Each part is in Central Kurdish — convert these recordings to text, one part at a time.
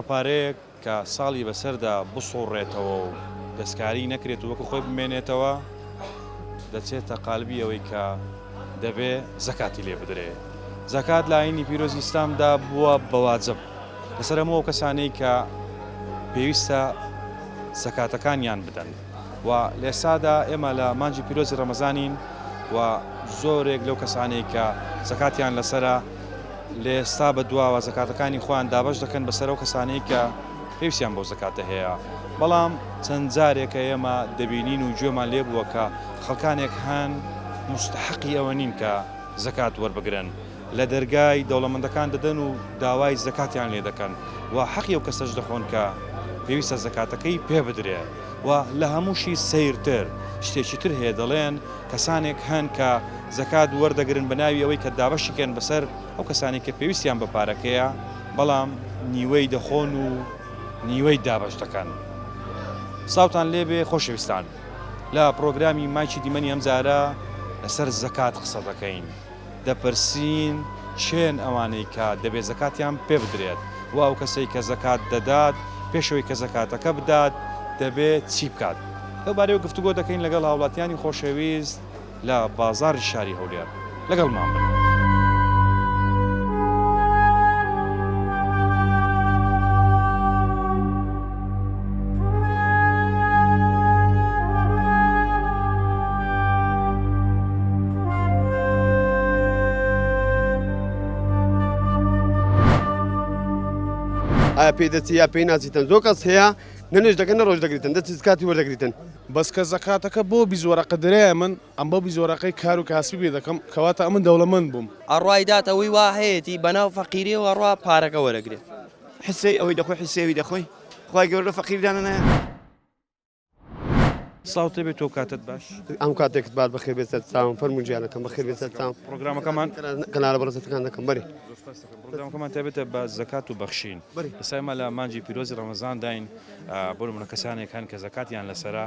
ڕەپارەیەک کە ساڵی بەسەردا بسوڕێتەوە و دەستکاری نەکرێت و وەکو خۆی بمێنێتەوە دەچێتە قالبی ئەوەی کە دەبێ زەکاتی لێ بدرێ. زەکات لە ئاینی پیرۆزی ئیسلامدا بووە بەواجب لەسەر هەموو ئەو کەسانەی کە پێویستە زەکاتەکانیان بدەن و لە ئێستادا ئێمە لە مانجی پیرۆزی ڕەمەزانین و زۆرێک لەو کەسانەی کە زەکاتیان لەسرە لە ئێستا بەدواوە زەکاتەکانی خۆیان دابەش دەکەن بەسەر ئەو کەسانەی کە پێویستیان بۆ زەکاتە هەیە. بەڵام چەند جارێکە ئێمە دەبینین و گوێمان لێ بووە کە خەڵکانێک هەن مستحقی ئەوە نین کە زەکات وەربگرن لە دەرگای دەوڵەمەندەکان دەدەن و داوای زەکاتیان لێ دەکەن و حەقی ئەو کەسەش دەخۆن کە پێویستە زەکاتەکەی پێ بدرێ و لە هەمووشی سەیرتر شتێکی تر هەیە دەڵێن کەسانێک هەن کە زەکات وەردەگرن بە ناوی ئەوەی کە دابەشیکەن بەسەر ئەو کەسانی کە پێویستیان بە پارەکەیە بەڵام نیوەی دەخۆن و نیوەی دابەش دەکەن. ساوتان لێبێ خۆشەویستان لە پرۆگرامی مایکی دیمەنی ئەم جارە لەسەر زەکات قسە دەکەین. دەپرسین چێن ئەوانەی کە دەبێت زەکاتیان پێ بدرێت و ئەو کەسەی کە زەکات دەدات پێشەوەی کە زەکاتەکە بدات دەبێت چی بکات. لەبارەیەوە گفتوگۆ دەکەین لەگەڵ هاوڵاتیانی خۆشەویست لە بازاڕی شاری هەولێر لەگەڵمان بن. ئایا پێی دەچی یا پێی ناچیتن زۆر کەس هەیە نەنوێژ دەکەن نە ڕۆژ دەگریتن دەچی زکاتی وەردەگریتن بەس کە زەکاتەکە بۆ بیزۆرەقە درەیە من ئەم بۆ بیزۆرەکەی کار و کاسبی بێ دەکەم کەواتە ئەمن دەوڵەمەند بووم ئەڕوای داتەوەی وا هەیەی بەناو فەقیریەوە ڕوا پارەکە وەرەگرێت حسەی ئەوەی دەخۆی حسێوی دەخۆی خی گەورە فەقیردانە ساوتە بێت تۆ کاتت باش ئەم کاتێکت بار بەخێر بێت چاوم فەرمونجیانەکەم بەخێر بێت چاوم پرۆگرامەکەمان کەناڵە بەڕێزەکان دەکەم بەری پرۆگرامەکەمان تابێتە بە زەکات و بەخشین ئێستا لە مانجی پیرۆزی ڕەمەزان داین بۆ نمونە کەسانێک هەن کە زەکاتیان لەسرە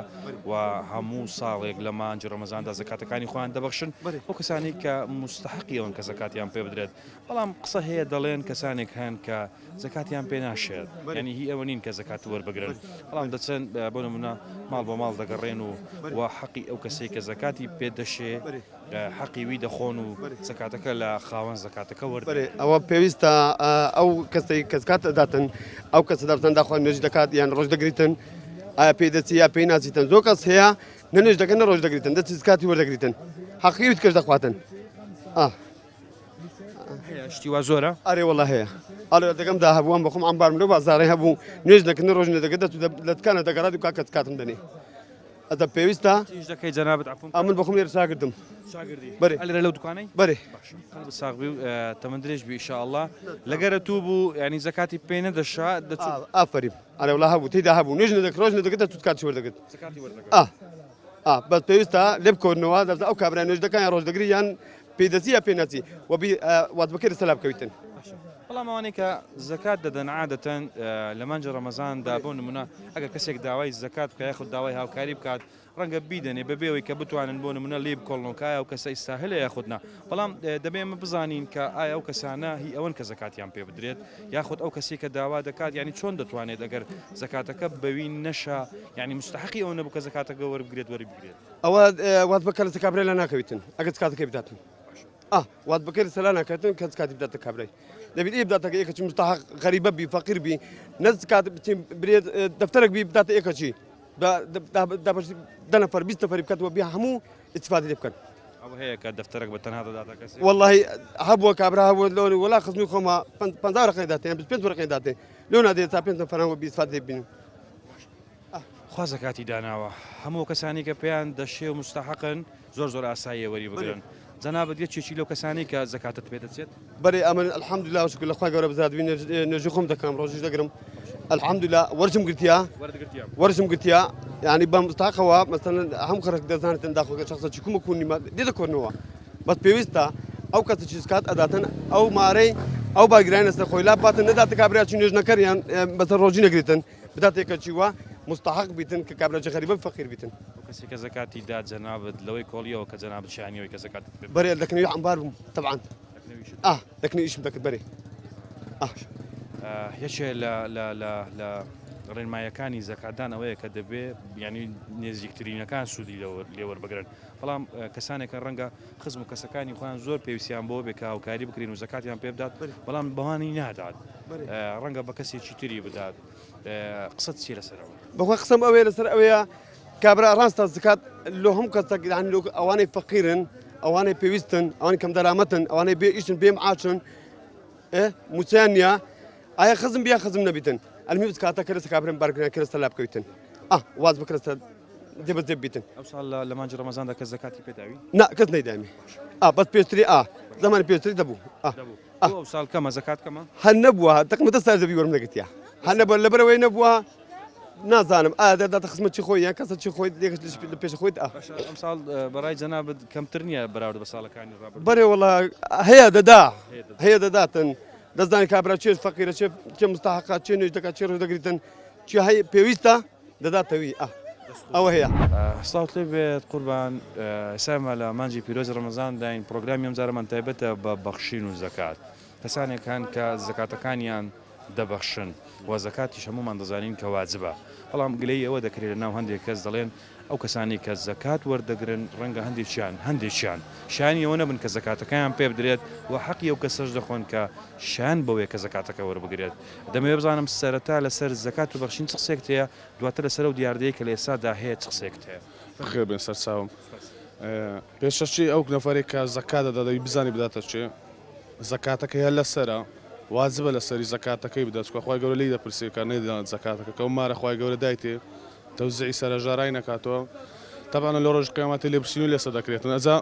و هەموو ساڵێک لە مانجی ڕەمەزاندا زەکاتەکانی خۆیان دەبەخشن ئەو کەسانی کە مستحقی ئەون کە زەکاتیان پێ بدرێت بەڵام قسە هەیە دەڵێن کەسانێک هەن کە زەکاتیان پێ ناشێت یعنی هی ئەوە نین کە زەکات وەربگرن بەڵام دەچەن بۆ نمونە ماڵ بە ماڵ دەگەڕێن و حەقی ئەو کەسێک کە زەکاتی پێدەشێ حەقی وی دەخۆن و زەکاتەکە لە خاوەن زەکاتەکە وەربگرێ ئەوە پێویستە ئەو کەسی کە زکات دەداتن ئەو کەسە دەبتەن داخۆن نوێژ دەکات یان ڕۆژ دەگریتن ئایا پێی دەچی یا پێی ناچیتن زۆر کەس هەیە نەنوێژ دەکەن نە ڕۆژ دەگریتن دەچی زکاتی وەردەگریتن حەقی وت کەش دەخواتن شتی وا زۆرە ئەرێ وەڵا هەیە ئەڵێ دەکەم دا هەبووم بەخۆم ئەمبارم لەو بازاڕی هەبوو نوێژ دەکەن ڕۆژ نەدەگەت لە دکانە دەگەڕات و کاکە زکاتم دەنێ ئەتە پێویستە دەکەی جەنابەت ئەمن بەخۆم لێرە ساگردم بەرێ لەرە لەو دوکانەی بەرێ ساغبی و تەمەند درێژ بی ئینشاءالله لەگەرە تو بوو ینی زەکاتی پێ نەدەشا ئافرین ئەرێ وڵا هەبوو تێدا هەبوو نوێژ نەدەکە ڕۆژ نەدەگەت تو کاتی وەردەگرت بەس پێویستە لێ بکۆنەوە دەبێت ئەو کابرا نوێژ دەکەن ڕۆژ دەگری یان پێی دەچی یا پێ ناچی وات بکەی سەلا بکەویتن بەڵام ئەوانەی کە زەکات دەدەن عادەتەن لە مانجە ڕەمەزاندا بۆ نمونە ئەگەر کەسێک داوای زەکات بکە یاخود داوای هاوکاری بکات ڕەنگە بیدەنێ بەبێەوەی کە بتوانن بۆ نمونە لێ بکۆڵنەوەکایە و کەسە ئیساهلە یاخودنا بەڵام دەبێ ئمە بزانین کە ئایا ئەو کەسانە هی ئەوەن کە زەکاتیان پێ بدرێت یاخود ئەو کەسی کە داوا دەکات ینی چۆن دەتوانێت ئەگەر زەکاتەکە بەوی نەشا ینی مستحقی ئەوە نەبوو کە زەکاتەکە وەربگرێت وەربگرێت ئەوە وات بکە لە کابرا لە ناکەویتن ئەگەر زکاتەکەی بداتن وات بکەی سەلا ناکەتن کە زکاتی بداتە کابرای دەبێت بداتەکە یەکەچی مستحق غەریبە بی فەقیر بی نە زکات برێت دەفتەرێک بی بداتە یەکەچی دە نەفەر 20 نەفەری بکاتەوە بیا هەموو استفادە لێ بکەن ئەوە هەیە کە دەفتەرێک بە تەنها دەداتە کەسێک واللهی هەبووە کابرا هەبوو لەوەی وەڵا خزمی خۆمە 50 ڕقەی داتێ 25 ڕقەی داتێ لەو نادێت تا 5 نەفەرەوە بی استفادە لێ ببینن خوا زەکاتی داناوە هەموو کەسانی کە پێیان دەشێ و مستحقن زۆر ئاساییە وەری بگرن جەنابەت یەکێکی لەو کەسانی کە زەکاتت پێ دەچێت بەرێ ئەمن الحەمدوللا و شکر لەخوا گەورە بزاد نوێژی خۆم دەکەم ڕۆژیش دەگرم الحەمدوللا وەرزم گرتیا یعنی بە مستحقەوە مەسەڵەن هەموو خەڵک دەزانێتن داخۆکە شخصە چکومە کوونیمە دێدەکۆنەوە بەس پێویستە ئەو کەسێکی زکات ئەداتن ئەو مارەی ئەو باگرانی لەسەر خۆی لا باتن نەداتە کابراچی نوێژ نەکەریان بەسەر ڕۆژی نەگریتن بدات یەکەچی وە مستحق بیتن کە کابراچی غەریبە فەقیر بیتن کەسی کە زەکاتی دا جەنابەت لەوەی کۆڵیەوە کە جەنابەت شایانیەوەی کە زەکاتت پێ بەرێ دەکنەوەی عەمبار بووم طبعا دەکنەوە ئیشم دەکرد بەرێ یەکێ لە ڕێنمایەکانی زەکاتدان ئەوەیە کە دەبێ ینی نێزیکترینەکان سوودی لێوەربگرن بەڵام کەسانێکە ڕەنگە خزم و کەسەکانی خۆیان زۆر پێویستیان بۆ بێ هاوکاری بکرین و زەکاتیان پێ بدات بەڵام بەوانی نادات ڕەنگە بە کەسێکی تری بدات قسەت چی لەسەرەوە بەخوا قسەم ئەوەیە لەسەر ئەوەیە کابرا ڕاستە زکات لۆ هەم کەسێک ئەوانەی فەقیرن ئەوانەی پێویستن ئەوانی کەم دەرامەتن ئەوانەی بێ ئیشن بێم ئاچن موچیان نیە ئایا خزم بیا خزم نەبیتن ئەلمی بزکاتە کەرەسە کابرن بارگران کەرەستە لا بکەویتن واز بکرەستە دێبە دێب بیتن ئەو ساڵ لە مانجی ڕەمەزاندا کەس زەکاتی پێداوی نا کەس نەیدامی بەس پێشتری زمانی پێشتری دەبوو ئەو ساڵ کەمە زەکات کەمە هەر نەبووە تەقمەتە سازەبی وەرم نەگرتیا هەر نەبووە لەبەرەوەی نەبووە نازانم دەداتە خزمەت چی خۆی یان کەسە چی خۆی لە پێش خۆیت ئەم ساڵ بەڕای جەنابەت کەمتر نییە بەراورد بە ساڵەکانی ڕابردوو بەرێ وڵا هەیە دەداتن دەزانانی کابرا چێش فەقیرە چێ مستحقات چێ نوێژ دەکات چێ ڕۆژ دەگریتن چی هەیە پێویستە دەداتەوی ئەوە هەیە سڵاوت لێ بێت قوربان ئێسامە لە مانجی پیرۆزی ڕەمەزان داین پرۆگرامی ئەم جارەمان تایبەتە بە بەخشین و زەکات کەسانێک هەن کە زەکاتەکانیان دەبەخشن و زەکاتیش هەمومان دەزانین کە واجبە بەڵام گلەی ئەوە دەکرێت لە ناو هەندێک کەس دەڵێن ئەو کەسانی کە زەکات وەردەگرن ڕەنگە هەندێکیان شانی ئەوە نەبن کە زەکاتەکەیان پێ بدرێت و حەقی ئەو کەسەش دەخۆن کە شان بەوەیە کە زەکاتەکە وەربگرێت دەمەوێت بزانم سەرەتا لەسەر زەکات و بەخشین چ قسێک هەیە دواتر لەسەر و دیاردەیە کە لە ئێستادا هەیە چ قسێک هەیە خێر بێن سەر چاوم پێشەچی ئەو نەفرێک کە زەکات دەدەی بزانی بداتە چێ زەکاتەکە هەیە لەسەرە واجبە لەسەری زەکاتەکەی بدات خۆی گەورە لی دەپرسی کە نەیدانێت زەکاتەکە کە مارە خۆی گەورە دایتێ تەوزیعی سەرەژارای نەکاتەوە تەبانە لە ڕۆژ قیامەتی لێبرسین و لێسە دەکرێتن ئەجا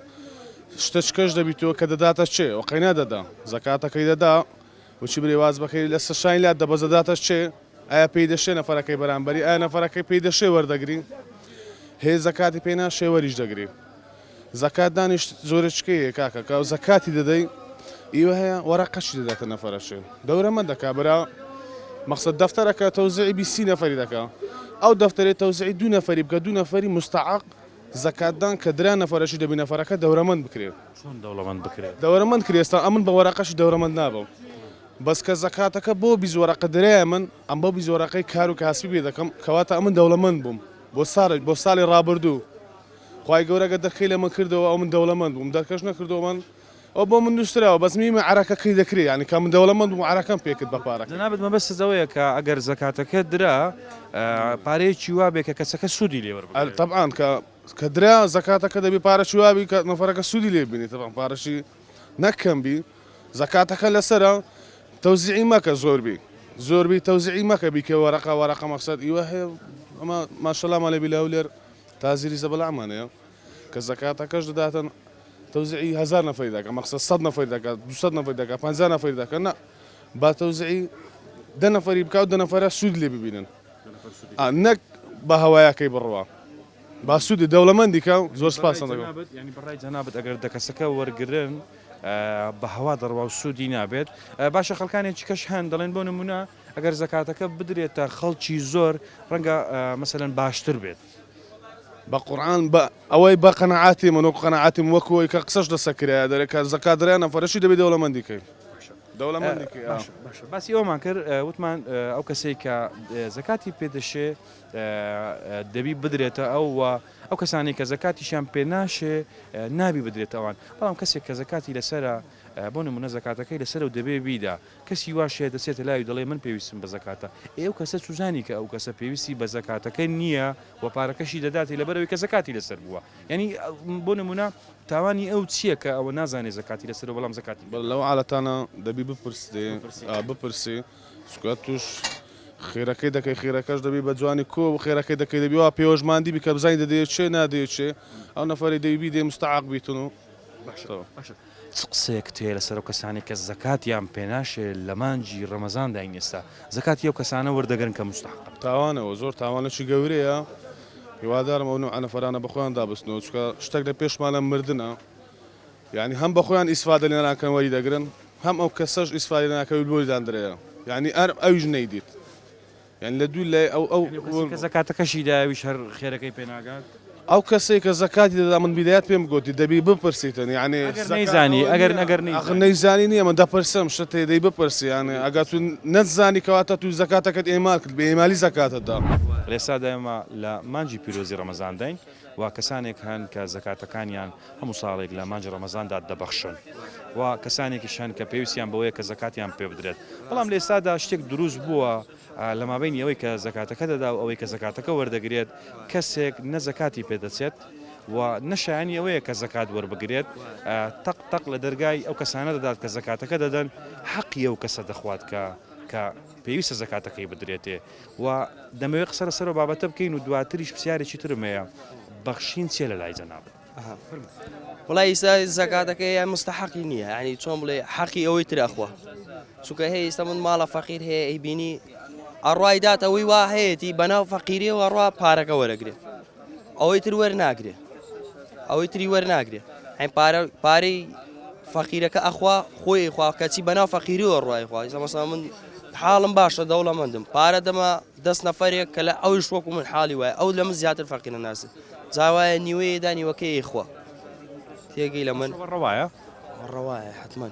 شتەچکەش دەبیتەوە کە دەداتە چێ وەقەی نادەدا زەکاتەکەی دەدا وچی برێ واز بەکەی لە سەشاین لات دەبە زەداتە چێ ئایا پێی دەشێ نەفەرەکەی بەرامبەری ئایا نەفەرەکەی پێی دەشێ وەردەگری هەیە زەکاتی پێی ناشێ وەریش دەگری زەکات دانیش زۆرەچکەیە کاکە کە زەکاتی دەدەی ئیوە هەیە وەرەقەشی دەداتە نەفەرەشێ دەورەمەند دەکا برا مەقسەد دەفتەرەکە تەوزیعی 20 نەفەری دەکا ئەو دەفتەرێت تەوزیعی 2 نەفەری بکە 2 نەفەری مستعق زەکاتدان کە درا نەفەرەشی دەبی نەفەرەکە دەورەمەند بکرێت چۆن دەوڵەمەند بکرێت دەورەمەند کرێستا ئەمن بە وەرەقەشی دەورەمەند نابم بەس کە زەکاتەکە بۆ بیزۆرەقە درایە من ئەم بۆ بیزۆرەقەی کار و کاسبی بێ دەکەم کەواتە ئەمن دەوڵەمەند بووم بۆ ساڵی ڕابردوو خی گەورەگە دەرخی لە من کردەوە ئەو من دەوڵەمەند بووم دەرکەش نەکردەوە من ئەو بۆ من نووسراوە بەس میمە عراکەکەی دەکرێت ینی کە من دەوڵەمەند بووم عراکەم پێکرد بە پارەکە جەنابەت مەبەستەوەیە کە ئەگەر زەکاتەکە درا پارەیەکی وا بێ کە کەسەکە سوودی لێوەربگرێت طبعاً کە درا زەکاتەکە دەبی پارەشی وابی کە نەفەرەکە سوودی لێ بینی طبعاً پارەشی نەکەمبی زەکاتەکە لەسرە تەوزیعی مەکە زۆربی تەوزیعی مەکە بیکە وەرەقە مەقسەد ئیوە هەیە ئەمە ماشەڵامە لە بیلاو لێر تازیری زەبەڵامانەیە کە زەکاتەکەش دەداتن تەوزیعی 1000 نەفەری دەکات مەقسەد 100 نەفەری دەکات 200 نەفەری دەکات 50 نەفەری دەکات نە با تەوزیعی 10 نەفەری بکات 10 نەفەرە سوود لێ ببینن نەک بە هەوایەکەی بڕوا با سوودی دەوڵەمەندی کە زۆر سپاسم دەکەم ینی بەڕای جەنابەت ئەگەر دەکەسەکە وەرگرن بە هەوا دەڕوا و سوودی نابێت باشە خەڵکانێکی کەش هەن دەڵێن بۆ نمونە ئەگەر زەکاتەکە بدرێتە خەڵکی زۆر ڕەنگە مەسەلەن باشتر بێت بە قورآن ئەوەی بە قەنەعاتی من وەکو قەنەعاتی وەکوەوەی کە قسەش دەسەکرێت دەرێکە زەکات درایە نەفەرەشی دەبێت دەوڵەمەندیکەی باسی ئەومان کرد وتمان ئەو کەسێک کە زەکاتی پێدەشێ دەبی بدرێتە ئەو کەسانی کە زەکاتیشان پێ ناشێ نابی بدرێت ئەوان بەڵام کەسێک کە زەکاتی لەسرە بۆ نمونە زەکاتەکەی لەسەر و دەبێ بیدا کەسی واشێ دەچێتە لای دەڵێ من پێویستم بە زەکاتە ئێو کەسە سوزانی کە ئەو کەسە پێویستی بە زەکاتەکە نییە و پارەکەشی دەداتی لەبەرەوەی کە زەکاتی لەسەر بووە یعنی بۆ نمونە تاوانی ئەو چییە کە ئەوە نازانێت زەکاتی لەسەر بەڵام زەکاتی لەو عالەتانە دەبی بپرسی سکات توش خێرەکەی دەکەی خێرەکەش دەبی بە جوانی کۆ و خێرەکەی دەکەی دەبی وا پێوەژماندی بکە بزانین دەدەیێت چێ نادەیێت چێ ئەو نەفەری دەیبی دێ مستعاق بیتن و چ قسێک تێ لەسەر و کەسانی کە زەکاتیان پێناشێ لە مانجی ڕەمەزاندا ئێستا زەکاتی ئەو کەسانە وەردەگرن کە مستحق تاوانەوە زۆر تاوانەی گەورەیە هیوادارم ئەو نوع نەفەرانە بەخۆیان دابستنەوە چکە شتێک لە پێشمانە مردنە یعنی هەم بەخۆیان ئیسفادە لێ ناکەن وەری دەگرن هەم ئەو کەسەش ئیسفادە لێ ناکەوێت بۆیدان درەیە یعنی ئەویش نەیدیت یعنی لە دوو لای ئەو زەکاتەکەشی داویش هەر خێرەکەی پێناگات ئەو کەسێک کە زەکاتی دەدا من بیدایەت پێم گوتی دەبی بپرسیتن یعنی نەیزانی ئەگەر نەیزانی نییە من دەپرسم شت دەی بپرسی یانێ ئەگە تو نەتزانی کەواتە توی زەکاتەکەت ئێمال کرد بە ئێمالی زەکاتتدا لێسادا ئێمە لە مانجی پیرۆزی ڕەمەزان دەین و کەسانێک هەن کە زەکاتەکانیان هەموو ساڵێک لە مانجی ڕەمەزاندا دەبەخشن و کەسانێکیش هەن کە پێویستیان بەوەیە کە زەکاتیان پێ بدرێت بەڵام لێسادا شتێک دروست بووە لە مابینی ئەوەی کە زەکاتەکە دەدا و ئەوەی کە زەکاتەکە وەردەگرێت کەسێک نەزەکاتی پێدەچێت و نەشایانی ئەوەیە کە زەکات وەربگرێت تەق لە دەرگای ئەو کەسانە دەدات کە زەکاتەکە دەدەن حەقی ئەو کەسە دەخوات کە پێویستە زەکاتەکەی بدرێتێ و دەمەوێت قسە لەسەر بابەتە بکەین و دواتریش پرسیارێکی ترمەیە بەخشین چێ لە لای جەناب وڵی ئێستا زەکاتەکە یان مستحەقی نییە ینی چۆن بڵێ حەقی ئەوەی تراخوا چونکە هەیە ئێستا من ماڵە فەقیر هەیە ئەیبینی ئەڕوای دات ئەوەی وا هەیەی بەناو فەقیریەوە ڕوا پارەکە وەرەگرێت ئەوەی تر وەرناگرێت ئەوەی تری وەرناگرێت ئەین پارەی فەقیرەکە ئەخوا خۆی خوا کەچی بەناو فەقیریەوە ڕوای خوا مەسەڵەن من حاڵم باشە دەوڵەمەندم پارە دەمە دەست نەفەرێک کە لە ئەویش وەکو من حاڵی وایە ئەو لە من زیاتر فەقیرە ناسێت جاوایە نیوەیەدا نیوەکەی خوا تێگەی لە من ڕەوایە ڕەوایە حتمما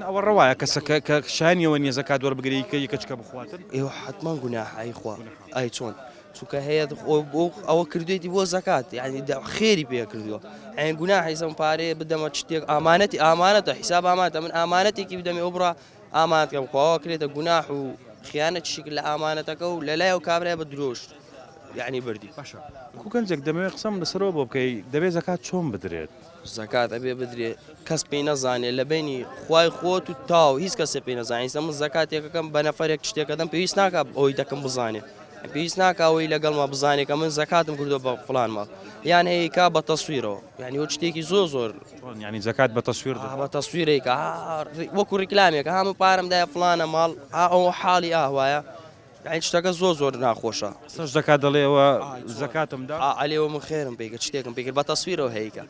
ئەوە ڕەوایە کەسەکە شانیەوە نیە زەکات وەربگری کە یەکەچکە بخواتن ئێوە حتمما گوناحی خوا ئای چۆن چونکە هەیە ئەوە کردوێتی بۆ زەکات یعنی خێری پێ کردووە ئەین گوناحی زەم پارەیە بدەمە شتێک ئامانەتە حیساب ئامانەتە من ئامانەتێکی بدەمێ ئەو بڕا ئامانەتەکەم خواوە کرێتە گوناح و خیانەت شکل لە ئامانەتەکە و لەلای ئەو کابرای بە درۆشت یعنی بردی کوکەنجێک دەمەوێت قسەم لەسەرەوە بۆ بکەی دەبێت زەکات چۆن بدرێت زەکات ئەبێ بدرێت کەس پێی نەزانێت لە بینی خوای خۆت و تاو هیچ کەسێ پێی نەزانانی سە من زەکاتێکەکەم بە نەفرێک شتێکەکەم پێویست ناکە ئەوی دەکەم بزانێت پێویست ناکەوەی لەگەڵما بزانێت کە من زەکاتم کردو بە فڵان ماڵ یان هەیە کا بە تەسویرەوە یعنی وە شتێکی زۆر ینی زەکات بە تەسویر بە تەسویرێکە وەکو ڕیکلامێکە هەموو پارەمدایە فڵانە ماڵ ئەو حاڵی ئاوایە یعنی شتەکە زۆر ناخۆشە سەش دەکات دەڵێەوە زەکاتمدا ئالێەوە من خێرم پێیکە شتێکم پێکرد بە تەسویرەوە هەیەکە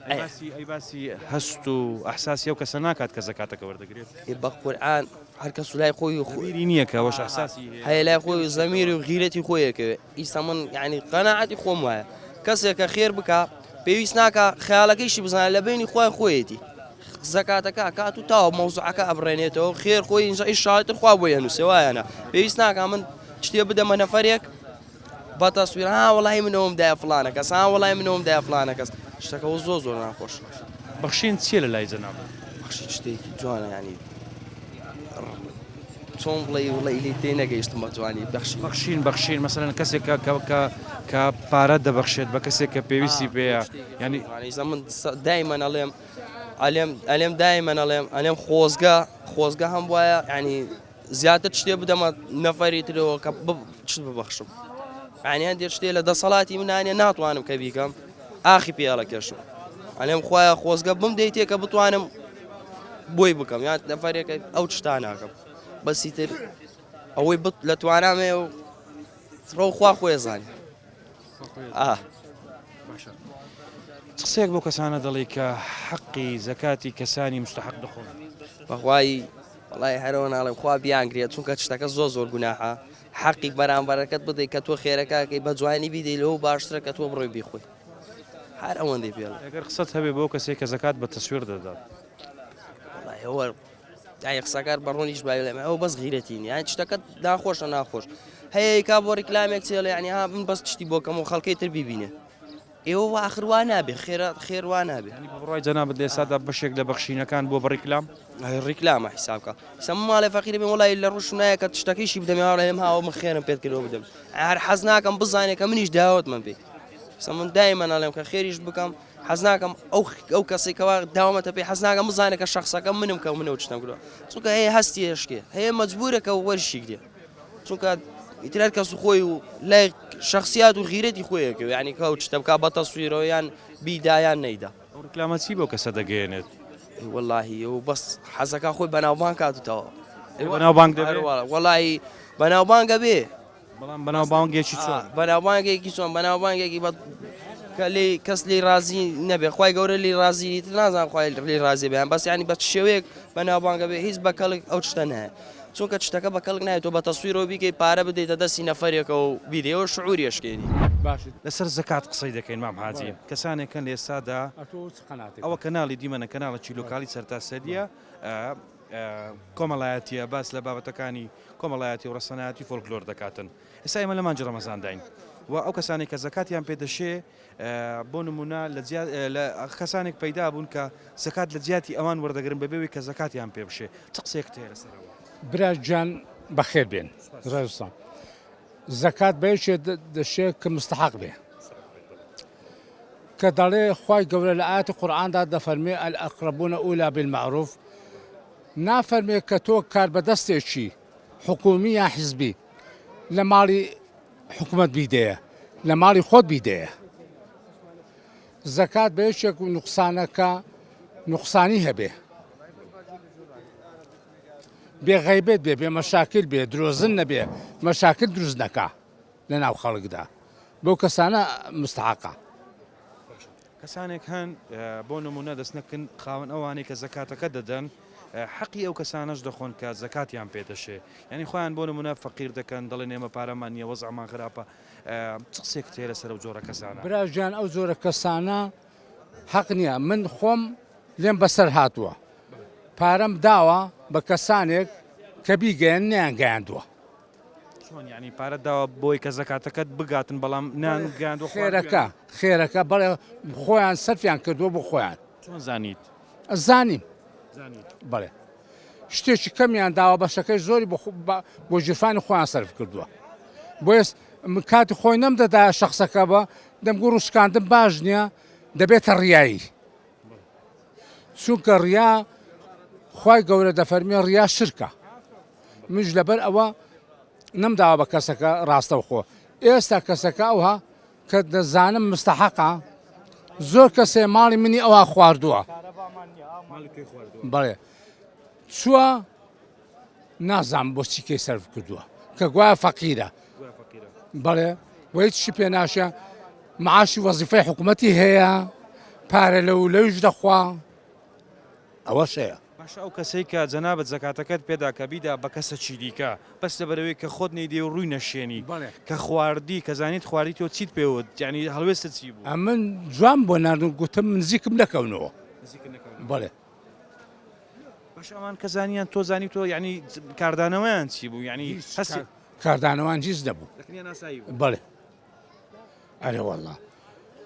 ئەی باسی هەست و ئەحساسی ئەو کەسە ناکات کە زەکاتەکە وەردەگرێت بە قورئان هەر کەس لای خۆی خوێری نییە کە ئەوەش ئەحساسی هەیە لای خۆی زەمیری و غیرەتی خۆیەکەوێ ئیستا من یعنی قەناعەتی خۆم وایە کەسێکە خێر بکە پێویست ناکە خەیاڵەکەیشی بزانێت لە بینی خۆی خۆیەتی زەکاتەکە کات و تاوە مەوزوعەکە ئەبڕێنێتەوە خێر خۆی ئینجا ئیشاڵێتر خوا بۆ هەنووسێ وایەنە پێویست ناکە من شتێ بدەمە نەفەرێک بە تەسویر وەڵی منەوەم دایە فڵانە کەس وەڵی منەوەم دایە فڵانە کەس شتەکەەوە زۆر ناخۆش بەخشین چیە لە لای جەناب بەخشی شتێکی جوانە ینی چۆن بڵێ وڵی لی تێ نەگەیشتم بە جوانی بەخشین مەسەرەن کەسێک کە پارە دەبەخشێت بە کەسێک کە پێویستی پێەیە ینی من دایمەن ئەڵێم دایمەن ئەڵێم خۆزگە هەم وایە ینی زیاتر شتێ بدەمە نەفەری ترەوە کە چ ببەخشم ینی هەندێک شتێ لە دەسەڵاتی منانێ ناتوانم کە بیکەم ئاخی پێڵەکەشم ئەلێم خۆیان خۆزگە بم دەیتێ کە بتوانم بۆی بکەم یان نەفەرێکە ئەو شتا ناکەم بەسی تر ئەوەی لە توانامێ و ڕۆ خوا خۆی زانانی قسێک بۆ کەسانە دەڵێ کە حەقی زەکاتی کەسانی مستحق دەخۆن بەخوای وڵی هەرەوە ناڵێم خوا بیانگرێت چونکە شتەکە زۆر گوناحە حەقی بەرامبەرەکەت بدەیت کە تۆ خێرەکەکەی بە جوانی بیدەی لەوە باشترە کە تۆ بڕۆی بیخۆی هەر ئەوەندەی پێڵ ئەگەر قسەت هەبێ بۆ کەسێک کە زەکات بە تەسویر دەدات ئەوە قسەکار بەڕۆنیش باێ ئەو بەس غیرەتین یان شتەکە ناخۆشە ناخۆش هەیە کا بۆ ڕیکلامێک چێڵێ ینی ها من بەس شتی بۆکەم و خەڵکەی تر بیبینێ ئێوە ئاخروان نابێ خێروان نابێ بڕای جەنابەت لێسادا بەشێک لە بەخشینەکان بۆ بەڕیکلام ڕیکلامە حیسابکە سەم ماڵێ فەقیرە بێ وڵی لە ڕوشنایە کە شتەکەیشی بدەمێڵێم هاوە من خێرم پێت کردەوە بدەم هەر حەز ناکەم بزانێت کە منیش داوت من پێ من دایمە ناڵێم کە خێریش بکەم حەز ناکەم ئەو کەسێکەوە داوامەتە پێی حەز ناکەم بزانێت کە شخصەکە منم کە منەوە چتم کردووە چونکە هەیە هەستی هێشکێ هەیە مەجبورەکە وەرشی گرێ چونکە ئیترار کەس خۆی و لای شخصیات و غیرەتی خۆیەکە یعنی کە شتە بکە بە تەسویرەوە یان بیدایان نەیدا ئەو ڕیکلامە چی بۆ کەسە دەگەێنێت واللهی و بەس حەزەکە خۆی بەناوبان کاتوتەوە بەناوبانگ دەبێت وەڵی بەناوبانگە بێ بەڵام بەناوبانگێکی چۆن بەناوبانگێکی چۆن بەناوبانگێکی بە کە لێ کەس لێ رازی نەبێ خی گەورە لێ رازی نازان خی لێ رازی بێن بەس ینی بە شێوەیەک بەناوبانگە بێ هیچ بەکەڵک ئەو شتە نهەیە چونکە شتەکە بە کەڵک نایێت تۆ بە تەسویرەوە بیکەی پارە بدەیتە دەستی نەفەرێکە و بیدەوە شعوری ئەشکێنی باشیت لەسەر زکات قسەی دەکەین مام حاجی کەسانێکن لە ئێستادا ئەوە کەناڵی دیمەنە کەناڵی لۆکالی سەرتاسەریە کۆمەڵایەتیە باس لە بابەتەکانی کۆمەڵایەتی و ڕەسەنایەتی فۆلکلۆر دەکاتن ئێستا ئێمە لە مانجی ڕەمەزانداین و ئەو کەسانی کە زکاتیان پێدەشێ بۆ نمونە لە کەسانێک پەیدا بوون کە زکات لە جیاتی ئەوان وەردەگرن بەبێوی کە زکاتیان پێ بشێ چ قسێک تێ لەسەرەوە برا گیان بەخێر بێن ڕێستان زکات بەیەکێ دەشێت کە مستحق بێ کە دەڵێ خوای گەورە لە ئاەتی قورئاندا دەفەرمێ ئەلئەقرەبوونە ئولا بالمەعروف نافەرمێ کە تۆ کار بەدەستێکی حکومی یا حیزبی لە ماڵی حکومت بیدەیە لە ماڵی خۆت بیدەیە زکات بەیەکێک و نوقسانەکە نوقسانی هەبێ بێغەیبێت بێ بێ مەشاکل بێ درۆزن نەبێ مەشاکل دروست نەکا لە ناو خەڵکدا بەو کەسانە مستحقە کەسانێک هەن بۆ نمونە دەستنەکن خاوەن ئەوانەی کە زکاتەکە دەدەن حەقی ئەو کەسانەش دەخۆن کە زکاتیان پێدەشێ ینی خۆیان بۆ نمونە فەقیر دەکەن دەڵێن ئێمە پارەمان نییە وەزعمان خراپە چ قسێک تێ لەسەر ئەو جۆرە کەسانە براژیان ئەو جۆرە کەسانە حەق نییە من خۆم لێم بەسەر هاتووە پارەم داوە بە کەسانێک کە بیگەیان نیان گەیاندووە چۆن ینی پارە داوە بۆی کە زکاتەکەت بگاتن بەڵام نان گەیاندوە خێرەکە بەڵێ خۆیان سەرفیان کردووە بۆ خۆیان چۆن زانیت زانیم بڵێ شتێکی کەمیان داوە بەشەکەی زۆری بۆ ژیرفانی خۆیان سەرف کردووە بۆیە کاتی خۆی نەمدەدا شخصەکە بە دەمگو ڕوشکاندن باش نییە دەبێتە ڕیایی چونکە ڕیا خوای گەورە دەفەرمێ ڕیا شرکە منش لەبەر ئەوە نەمداوە بە کەسەکە ڕاستەو خۆ ئێستا کەسەکە ئەوها کە دەزانم مستەحەقە زۆر کەسێ ماڵی منی ئەوە خواردووە بەڵێ چووە نازانم بۆچی کەی سەرف کردووە کە گوایە فەقیرە بەڵێ وەیچی پێ ناشە معاشی وەزیفەی حکوومەتی هەیە پارە لەو لەویش دەخوا ئەوە شەیە باش ئەو کەسەی کە جەنابەت زکاتەکەت پێدا کە بیدا بە کەسە چی دیکە بەس لەبەرەوەی کە خۆت نەیدێ و ڕووی نەشێنی کە خواردی کە زانیت خواردی تۆ چیت پێوت یعنی هەڵوێستت چی بوو من جوان بۆ ناردن گوتم نزیکم نەکەونەوە بەڵێ باش ئەمان کە زانیان تۆ زانی تۆ یعنی کاردانەوەیان چی بوو یعنی هەستی کاردانەوان هیچ نەبوو بەڵێ ئەرێ وەڵڵا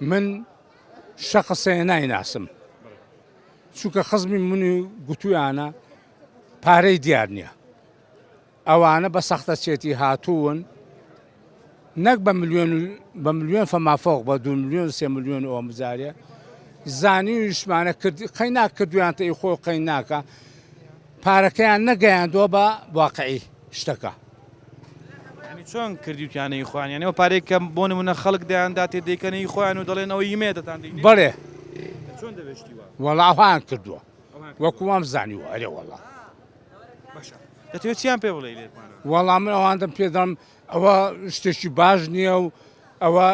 من شەخصێ نایناسم چونکە خزمی منی گوتویانە پارەی دیار نییە ئەوانە بە سەختە چێتی هاتوون نەک بە ملیۆن فەمافۆق بە 2 ملیۆن 3 ملیۆن ئەوە مزارێ زانی و شمانە کردی قەی ناکردویان تەی خۆ قەی ناکە پارەکەیان نەگەیاندووە بە واقعی شتەکە چۆن کردیوتیانەی خۆیان یانەوە پارێک کە بۆ نمونە خەڵک دەیاندا تێ دەیکەنەی خۆیان و دەڵێن ئەوە یمێدەتان بەڵێ چۆن دەبێشتیوە وەڵا ئەوان کردووە وەکووام زانیوە ئەرێ وەڵا دەتوێت چیان پێ بڵێ لێتمانە وەڵام من ئەوان پێ دەڵم ئەوە شتێکی باش نییە و ئەوە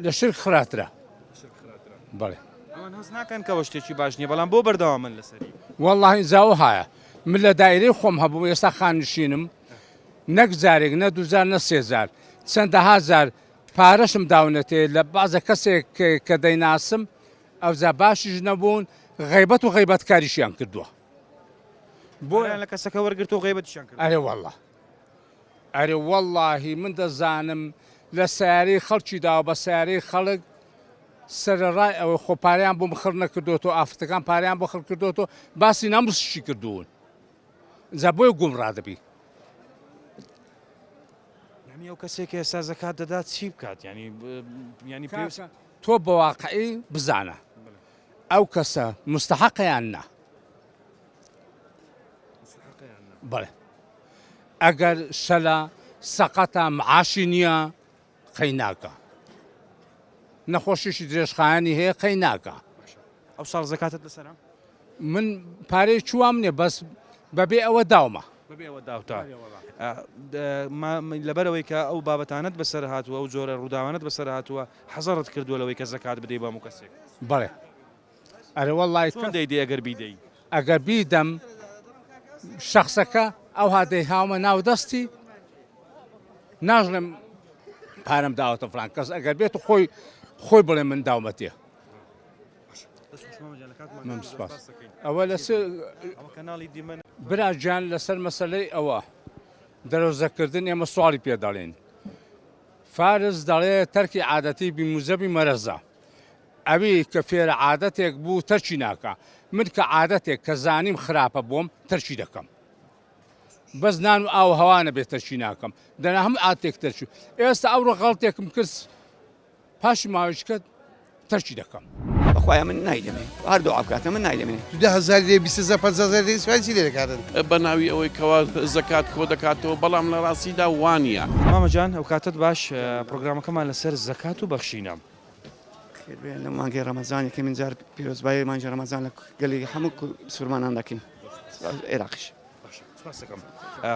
لە شرک خراترە بەڵێ ئەوان هەست ناکەن کەەوە شتێکی باش نییە بەڵام بۆ بەردەوا من لەسەری وەڵڵاهی زاوە هایە من لە دایرەی خۆم هەبوو ئێستا خانشینم نەک جارێک نە 2000 نە 3000 چەندەها زار پارەشم داونەتێ لە بازە کەسێک کە دەیناسم ئەوزا باشیش نەبوون غیبەت و غیبەتکاریشیان کردووە بۆیان لە کەسەکە وەرگرت و غیبەتیشیان کرد ئەرێ وەڵڵاهی من دەزانم لە سیارەی خەڵکی داوە بە سیارەی خەڵک سەرڕای ئەوەی خۆپاریان بۆ مخڕ نەکردوەوە ئافرەتەکان پاریان بۆ خڕ کردوەوە باسی ناموسشی کردوون جا بۆیە گومڕادەبی یعنی ئەو کەسێک ئێستا زەکات دەدات چی بکات ینی تۆ بە واقعی بزانە ئەو کەسە مستحەقیان نا بەڵێ ئەگەر شەلە سەقەتە معاشی نییە قەی ناکە نەخۆشیشی درێژخایانی هەیە قەی ناکە ئەو ساڵ زەکاتت لەسەرە من پارەی چوام نیە بەس بەبێ ئەوە داومە بەبێەوە داوتا لەبەرەوەی کە ئەو بابەتانت بەسەر هاتووە ئەو جۆرە ڕووداوانت بەسەر هاتووە حەزەڕت کردووە لەوەی کە زەکات بدەی بە کەسێک بەڵێ ئەرێ وەڵڵای چۆن دەیدی ئەگەر بیدەی ئەگەر بیدەم شخصەکە ئەو هاتەی هاومە ناو دەستی ناژڵێم پارەم داوەتە فلان کەس ئەگەر بێت و خۆی بڵێ من داومەتیە ئەوە لەسەر براجان لەسەر مەسەلەی ئەوە دەرەوزەکردن ئێمە سواڵی پێ دەڵێن فارس دەڵێ تەرکی عادەتی بیموزەبی مەرەزە ئەوی کە فێرە عادەتێک بوو تەرچی ناکە من کە عادەتێک کە زانیم خراپە بۆم تەرچی دەکەم بەس نان و ئاو هەوانە بێت تەرچی ناکەم دەنا هەم ئاتێک تەرچی ئێستا ئەوڕۆ غەڵتێکم کرد پاشی ماوەشکەت تەرچی دەکەم بەخوایە من نایدەمێ هەردوو ئاکاتە من نایدەمێ 10,000 لێ 20,000 لێ سوانسی لێ دەکاتن بە ناوی ئەوەی کەوا زەکات کۆ دەکاتەوە بەڵام لە ڕاستیدا وانە مامەجان ئەو کاتت باش پرۆگرامەکەمان لەسەر زەکات و بەخشینە لە مانگەی ڕەمەزانی کە من جار پیرۆزبایی مانجی ڕەمەزان لە گەلی هەموو سورمانان دەکەین عێراقیش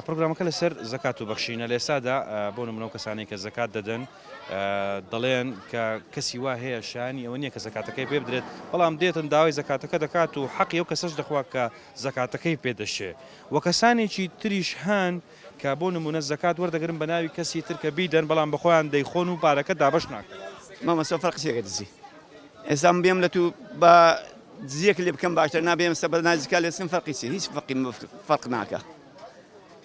پرۆگرامەکە لەسەر زەکات و بەخشینە لە ئێستادا بۆ نمونە کەسانی کە زەکات دەدەن دەڵێن کە کەسی وا هەیە شانی ئەوە نییە کە زەکاتەکەی پێ بدرێت بەڵام دێتن داوای زەکاتەکە دەکات و حەقی ئەو کەسەش دەخوا کە زەکاتەکەی پێدەشێ وە کەسانێکی تریش هەن کە بۆ نمونە زەکات وەردەگرن بە ناوی کەسی تر کە بیدەن بەڵام بەخۆیان دەیخۆن و پارەکە دابەش ناکەن مامەسە فەرقسێکە دزی ئێستا بێم لە تو بە دزیەک لێ بکەم باشتر نابێم سە بە نازیکا لێسم فەرقیسی هیچ فەرق ناکە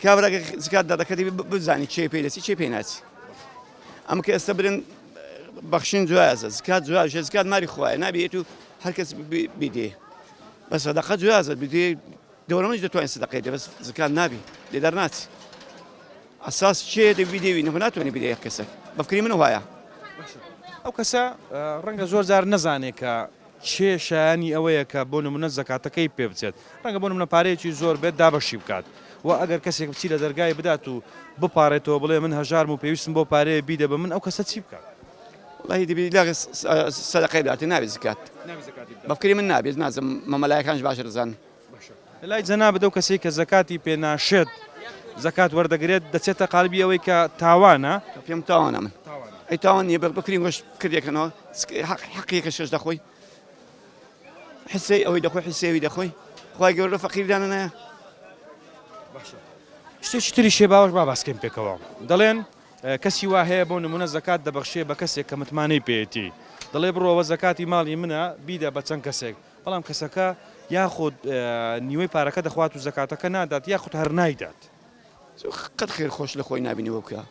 کابراگە زکات دادەکەی بزانی چێ پێی دەچی چێ پێی ناچی ئەم کە ئێستا برن بەخشین جوازە زکات جوازە زکات ماری خوایە نابێت و هەر کەس بیدێ بە سەدەقە جوازە بدێ دەوڵەمەش دەتوانین سەدەقەی دێ بەس زکات نابی لێ دەرناچی ئەساس چێ دەبیدێوی نەخۆ ناتوانێت بدێ یەک کەسێک بەفکری من وایە ئەو کەسە ڕەنگە زۆر جار نەزانێت کە چێ شایانی ئەوەیە کە بۆ نمونە زەکاتەکەی پێ بچێت ڕەنگە بۆ نمونە پارەیەکی زۆر بێت دابەشی بکات و ئەگەر کەسێک بچی لە دەرگای بدات و بپارێتەوە بڵێ من هەژارم و پێویستم بۆ پارەیە بیدە بە من ئەو کەسە چی بکات وڵی دەبی لاگە سەدەقەی بداتێ نابێت زکات بەفکری من نابێت نازم مەمەلایەکانش باشە دەزانن لای جەنا بدە و کەسێک کە زەکاتی پێ ناشێت زەکات وەردەگرێت دەچێتە قالبی ئەوەی کە تاوانە پێم تاوانە من ئەی تاوان نییە بکرین گۆشت کردێکەکەنەوە حەقیەکە شش دەخۆی حسەی ئەوەی دەخۆی حسێوی دەخۆی خی گەورە فەقیردانە نایە شتێکی تری شێ باوەش با باسکەم پێکەوە دەڵێن کەسی وا هەیە بۆ نمونە زەکات دەبەخشێ بە کەسێک کە متمانەی پێێتی دەڵێ بڕۆوە زەکاتی ماڵی منە بیدە بە چەند کەسێک بەڵام کەسەکە یاخود نیوەی پارەکە دەخوات و زەکاتەکە نادات یاخود هەر نایدات قەت خێر خۆش لە خۆی نبینەوە بکە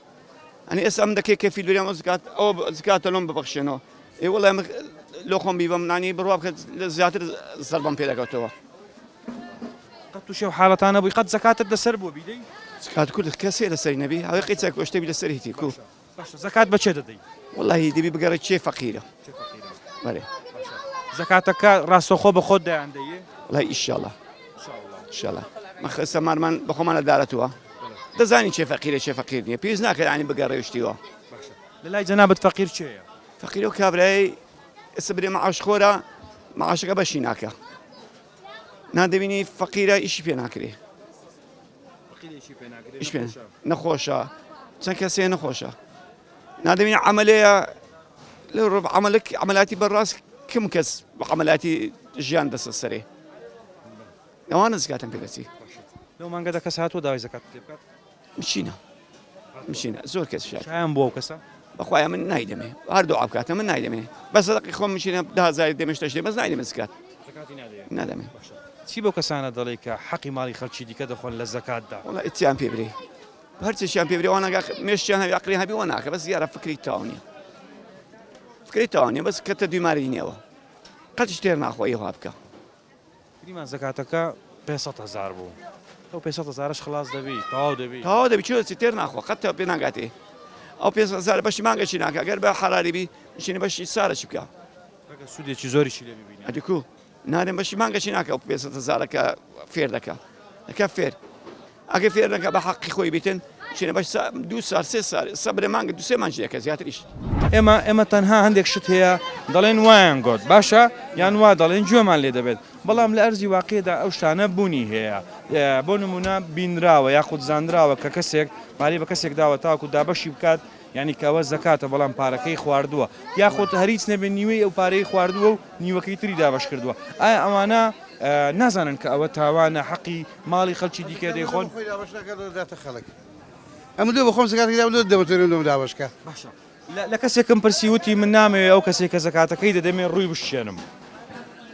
ئەنی ئێستا ئەم دەکەی کەفی دوریان زکات ئەوە زکاتە لۆم ببەخشێنەوە ئێ وەڵای لۆ خۆم بیبەم نانی بڕوا بکە زیاتر زەربەم پێ دەکەوتەوە قەت تووشێ و حاڵەتانە بووی قەت زەکاتت دەسەر بۆ بیدەی زکات کورد کەسێ لەسەری نەبی هەوەی قیچێک شتێبی لەسەر هیتی کو زەکات بەچێ دەدەی وڵی دەبی بگەڕێت چێ فەقیرە بەێ زەکاتەکە ڕاستەخۆ بە خۆت دەیاندەیە وڵی ئیشاڵە ئیشاڵە مەخەسە مارمان بە خۆمانە دارەتەوە دەزانی چێ فەقیرە چێ فەقیر نییە پێویست ناکرد ینی بگەڕێشتیوە لە لای جەنابەت فەقیر چێیە فەقیرە و کابرایی ئێستا برێ مەعاش خۆرە مەعاشەکە بەشی ناکە نادەبینی فەقیرە ئیشی پێ ناکرێ نەخۆشە چەند کەسێ نەخۆشە نادەبینی عملەیە لە ڕۆ عملاتی بەڕاست کم کەس بە عملاتی ژیان دەسە سەرێ ئەوانە زکاتم پێ دەچی لەو مانگەدا کەس هاتووە داوای زەکات پێ بکات مشینە زۆر کەس شایان بۆ ئەو کەسە بەخوایە من نایدەمێ هەردوو ئاکاتە من نایدەمێ بە سەدەقی خۆم مشینە 10,000 دەمێشتەشتێ بەس نایدەمێ زکات نادەمێ چی بۆ کەسانە دەڵێ کە حەقی ماڵی خەڵکی دیکە دەخۆن لە زەکاتدا وڵا ئیتیان پێ برێ هەرچێکیان پێ برێ وانەگا مێشتیان هەبی عەقلی هەبی وە ناکە بەس یارە فکری تاوانیە فکری تاوانیە بەس کەتە دویماری نێوە قەت شتێر ناخۆی وا بکە فریمان زەکاتەکە 500,000 بوو ئەو 500,000ش خلاص دەبی تەواو دەبی چی تێر ناخۆ قەت پێ ناگاتێ ئەو 500,000 بەشی مانگەشی ناکە گەر بە حەلالی بی شینە بەشی سارەشی بکە سوودێکی زۆریشی لێ ببینی ئەدیکو نادەم بەشی مانگەشی ناکە ئەو 500,000کە فێر دەکە دەکە فێر ئەگە فێر نەکە بە حەقی خۆی بیتن شینە بەش 2 سال 3 سال سەبرە مانگە 2 مانگ دەکە زیاتریش ئێمە تەنها هەندێک شت هەیە دەڵێن وایان گۆت باشە یان وا دەڵێن گوێمان لێ دەبێت بەڵام لە ئەرزی واقعێدا ئەو شتانە بوونی هەیە بۆ نمونە بینراوە یاخود زانراوە کە کەسێک مالی بە کەسێک داوە تاوەکو دابەشی بکات یعنی کەەوە زەکاتە بەڵام پارەکەی خواردووە یاخۆت هەریچ نەبێت نیوەی ئەو پارەی خواردووە و نیوەکەی تری دابش کردووە ئایا ئەوانە نازانن کە ئەوە تاوانە حەقی ماڵی خەڵکی دیکە دەیخۆن ئەم دوو بەخۆم زکاتێکدا دەبێت دابشکە باشە لە کەسێکم پرسیوتی من نامەوێت ئەو کەسێک کە زەکاتەکەی دەدەمێت ڕووی بشێنم